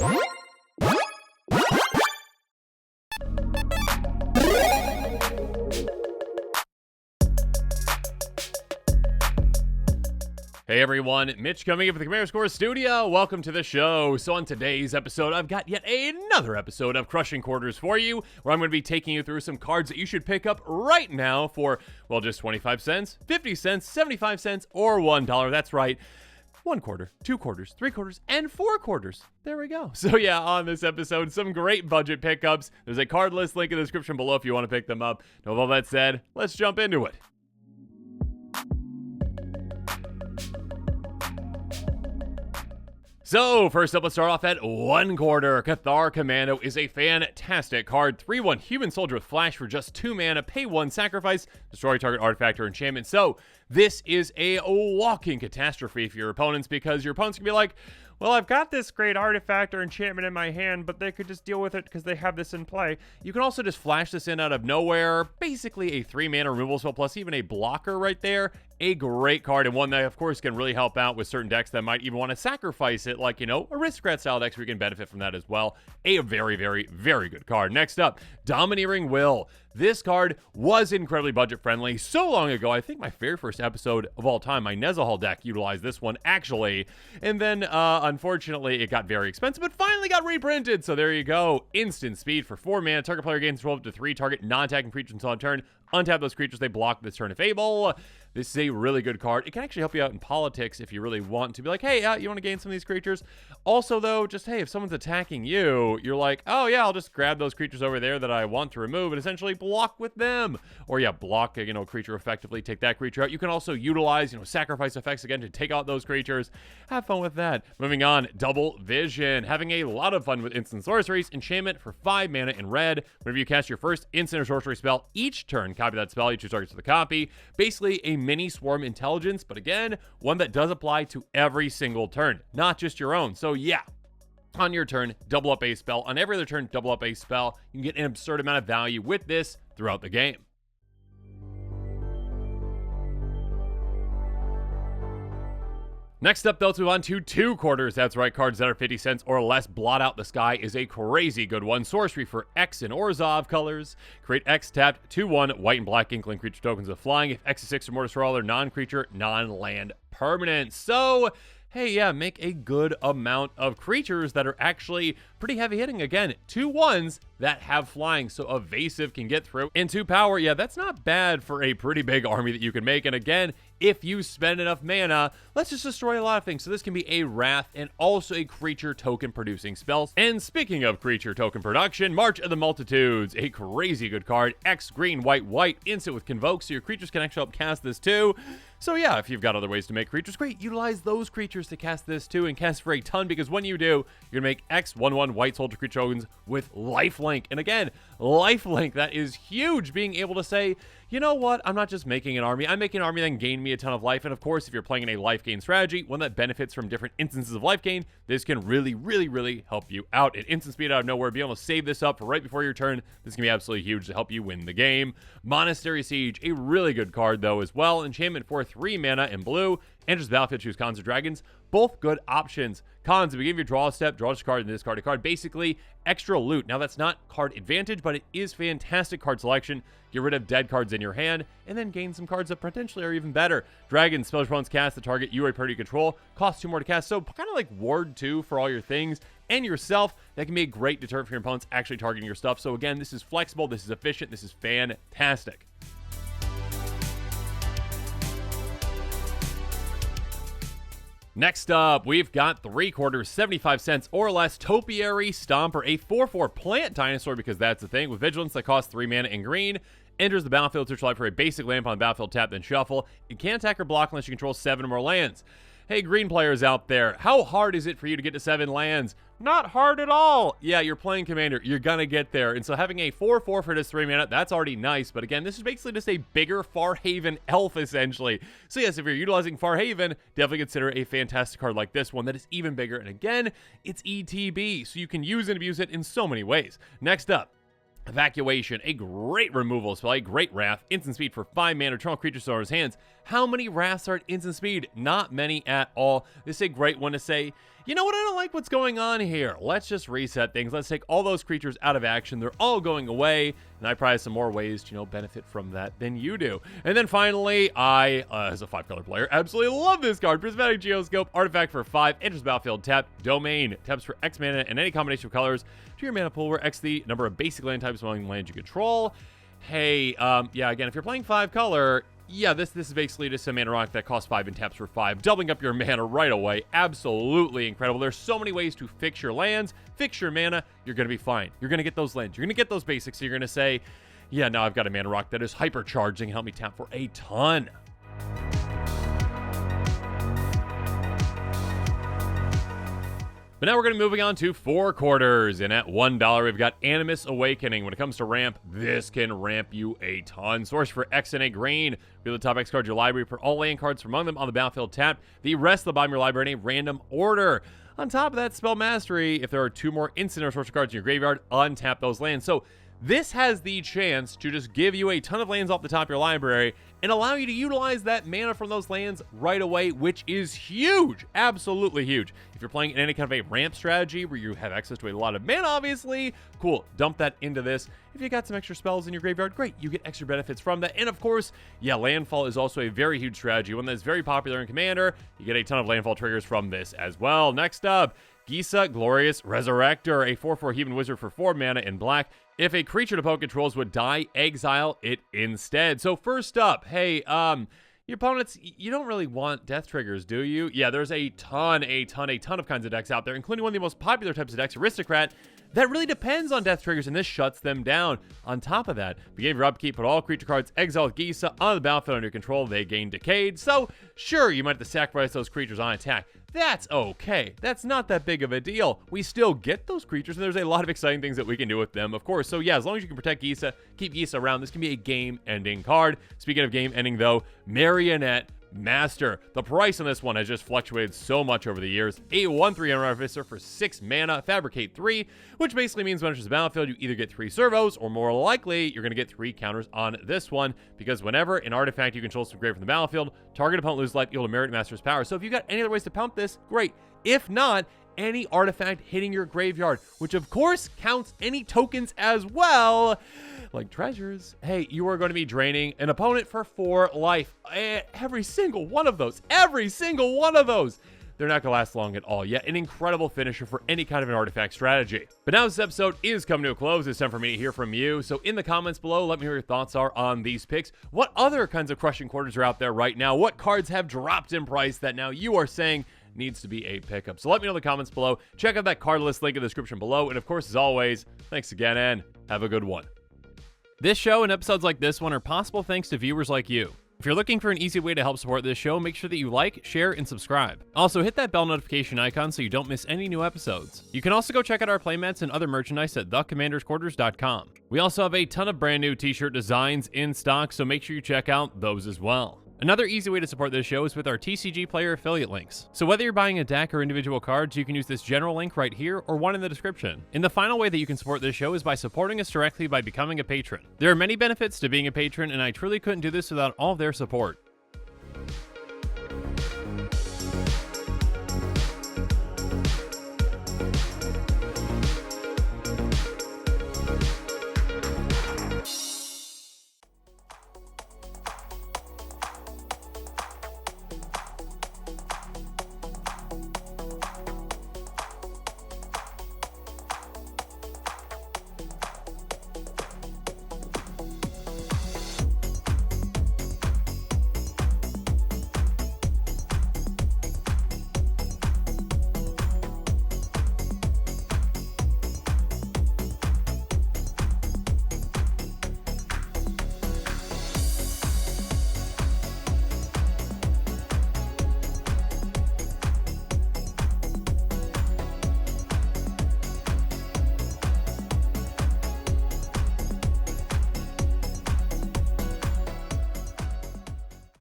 Hey everyone, Mitch coming in from the Commander Score Studio. Welcome to the show. So on today's episode, I've got yet another episode of Crushing Quarters for you, where I'm going to be taking you through some cards that you should pick up right now for, well, just 25 cents, 50 cents, 75 cents, or $1. That's right. 1 quarter, 2 quarters, 3 quarters, and 4 quarters. There we go. So yeah, on this episode, some great budget pickups. There's a card list link in the description below if you want to pick them up. Now, with all that said, let's jump into it. So, first up, let's start off at 1 quarter. Cathar Commando is a fantastic card. 3/1 Human Soldier with Flash for just 2 mana. Pay 1, sacrifice, destroy target artifact or enchantment. So, this is a walking catastrophe for your opponents, because your opponents can be like, well, I've got this great artifact or enchantment in my hand, but they could just deal with it because they have this in play. You can also just flash this in out of nowhere. Basically a 3-mana removal spell plus even a blocker right there. A great card, and one that, of course, can really help out with certain decks that might even want to sacrifice it, like, you know, Aristocrat style decks where you can benefit from that as well. A very, very, very good card. Next up, Domineering Will. This card was incredibly budget friendly so long ago. I think my very first episode of all time, my Nezahal deck utilized this one actually. And then, unfortunately, it got very expensive, but finally got reprinted. So there you go. Instant speed for 4 mana. Target player gains 12 to 3 target non-attacking creatures until on turn. Untap those creatures, they block this turn if able. This is a really good card. It can actually help you out in politics if you really want to be like, hey, you want to gain some of these creatures? Also, though, just, hey, if someone's attacking you, you're like, oh, yeah, I'll just grab those creatures over there that I want to remove and essentially block with them. Or, yeah, block a, creature effectively, take that creature out. You can also utilize, sacrifice effects again to take out those creatures. Have fun with that. Moving on, Double Vision. Having a lot of fun with instant sorceries. Enchantment for 5 mana in red. Whenever you cast your first instant or sorcery spell each turn, copy that spell. You choose targets to the copy. Basically, a mini swarm intelligence, but again, one that does apply to every single turn, not just your own. So yeah, on your turn, double up a spell. On every other turn, double up a spell. You can get an absurd amount of value with this throughout the game. Next up, though, let's move on to 2 quarters. That's right, cards that are 50 cents or less. Blot Out the Sky is a crazy good one. Sorcery for X and Orzhov colors. Create X tapped 2/1 white and black inkling creature tokens with flying. If X is 6 or more, destroy all their non-creature, non-land permanents. So, hey, yeah, make a good amount of creatures that are actually pretty heavy hitting. Again, 2/1s that have flying, so evasive can get through. And 2 power, yeah, that's not bad for a pretty big army that you can make. And again, if you spend enough mana, let's just destroy a lot of things. So this can be a Wrath and also a creature token producing spell. And speaking of creature token production, March of the Multitudes, a crazy good card. X, green, white, white, instant with Convoke, so your creatures can actually help cast this too. So yeah, if you've got other ways to make creatures, great. Utilize those creatures to cast this too, and cast for a ton, because when you do, you're gonna make X 1/1 white soldier creature tokens with lifelink. And again, lifelink, that is huge, being able to say, you know what, I'm not just making an army, I'm making an army that can gain me a ton of life. And of course, if you're playing in a life gain strategy, one that benefits from different instances of life gain, this can really, really, really help you out. At instant speed out of nowhere, be able to save this up for right before your turn. This can be absolutely huge to help you win the game. Monastery Siege, a really good card though as well. Enchantment for 3 mana in blue. Enters the battlefield, choose Cons or Dragons. Both good options. Cons, at the beginning of your draw step, draw this card and discard a card. Basically, extra loot. Now, that's not card advantage, but it is fantastic card selection. Get rid of dead cards in your hand, and then gain some cards that potentially are even better. Dragons, spell your opponent's cast the target you or a party control. Costs 2 more to cast, so kind of like Ward 2 for all your things. And yourself, that can be a great deterrent for your opponents actually targeting your stuff. So again, this is flexible, this is efficient, this is fantastic. Next up, we've got 3 quarters, 75 cents or less, Topiary Stomper, a 4/4 plant dinosaur, because that's the thing, with vigilance that costs 3 mana in green. Enters the battlefield, search life for a basic land on the battlefield, tap, then shuffle. It can't attack or block unless you control 7 or more lands. Hey, green players out there, how hard is it for you to get to 7 lands? Not hard at all. Yeah, you're playing Commander, you're gonna get there. And so having a 4/4 for this 3 mana, that's already nice. But again, this is basically just a bigger Farhaven elf, essentially. So yes, if you're utilizing Farhaven, definitely consider a fantastic card like this one that is even bigger. And again, it's ETB, so you can use and abuse it in so many ways. Next up, Evacuation, a great removal spell, a great Wrath, instant speed for 5 mana, turn all creatures to his hands. How many Wraths are at instant speed? Not many at all. This is a great one to say, You know what? I don't like what's going on here. Let's just reset things. Let's take all those creatures out of action. They're all going away, and I probably have some more ways to, benefit from that than you do. And then finally, I, as a 5-color player, absolutely love this card. Prismatic Geoscope, artifact for 5, enters battlefield, tap, domain, taps for X mana and any combination of colors to your mana pool, where X the number of basic land types among lands you control. Hey, yeah, again, if you're playing 5-color, yeah, this is basically just a mana rock that costs 5 and taps for 5, doubling up your mana right away. Absolutely incredible. There's so many ways to fix your lands, fix your mana. You're going to be fine. You're going to get those lands. You're going to get those basics. So you're going to say, yeah, now I've got a mana rock that is hypercharging and help me tap for a ton. But now we're going to be moving on to 4 quarters, and at $1, we've got Animus Awakening. When it comes to ramp, this can ramp you a ton. Source for X and a green. Reveal the top X card of your library, put all land cards from among them on the battlefield tapped. The rest of the bottom of your library in a random order. On top of that, Spell Mastery, if there are 2 more instant or sorcery cards in your graveyard, untap those lands. So this has the chance to just give you a ton of lands off the top of your library and allow you to utilize that mana from those lands right away, which is huge. Absolutely huge. If you're playing in any kind of a ramp strategy where you have access to a lot of mana, obviously, cool, dump that into this. If you got some extra spells in your graveyard, great, you get extra benefits from that. And of course, yeah, Landfall is also a very huge strategy, one that's very popular in Commander. You get a ton of Landfall triggers from this as well. Next up, Gisa Glorious Resurrector, a 4/4 human wizard for 4 mana in black. If a creature the opponent controls would die, exile it instead. So first up, hey, your opponents, you don't really want death triggers, do you? Yeah, there's a ton of kinds of decks out there, including one of the most popular types of decks, Aristocrat, that really depends on death triggers, and this shuts them down. On top of that, begin your upkeep, put all creature cards, exile with Gisa on the battlefield under your control, they gain Decayed. So, sure, you might have to sacrifice those creatures on attack. That's okay. That's not that big of a deal. We still get those creatures, and there's a lot of exciting things that we can do with them, of course. So yeah, as long as you can protect Gisa, keep Gisa around, this can be a game-ending card. Speaking of game-ending, though, Marionette Master. The price on this one has just fluctuated so much over the years. A 1/3 Artificer for 6 mana, Fabricate 3, which basically means when it enters the battlefield, you either get 3 servos, or more likely, you're going to get 3 counters on this one, because whenever an artifact you control is engraved from the battlefield, target opponent loses life equal to Marionette Master's power. So if you got any other ways to pump this, great. If not, any artifact hitting your graveyard, which of course counts any tokens as well, like treasures. Hey, you are going to be draining an opponent for 4 life. Every single one of those. Every single one of those. They're not going to last long at all. Yet an incredible finisher for any kind of an artifact strategy. But now this episode is coming to a close. It's time for me to hear from you. So in the comments below, let me know your thoughts are on these picks. What other kinds of crushing quarters are out there right now? What cards have dropped in price that now you are saying needs to be a pickup? So let me know in the comments below. Check out that card list link in the description below. And of course, as always, thanks again and have a good one. This show and episodes like this one are possible thanks to viewers like you. If you're looking for an easy way to help support this show, make sure that you like, share, and subscribe. Also, hit that bell notification icon so you don't miss any new episodes. You can also go check out our playmats and other merchandise at thecommandersquarters.com. We also have a ton of brand new t-shirt designs in stock, so make sure you check out those as well. Another easy way to support this show is with our TCG Player affiliate links. So whether you're buying a deck or individual cards, you can use this general link right here or one in the description. And the final way that you can support this show is by supporting us directly by becoming a patron. There are many benefits to being a patron, and I truly couldn't do this without all of their support.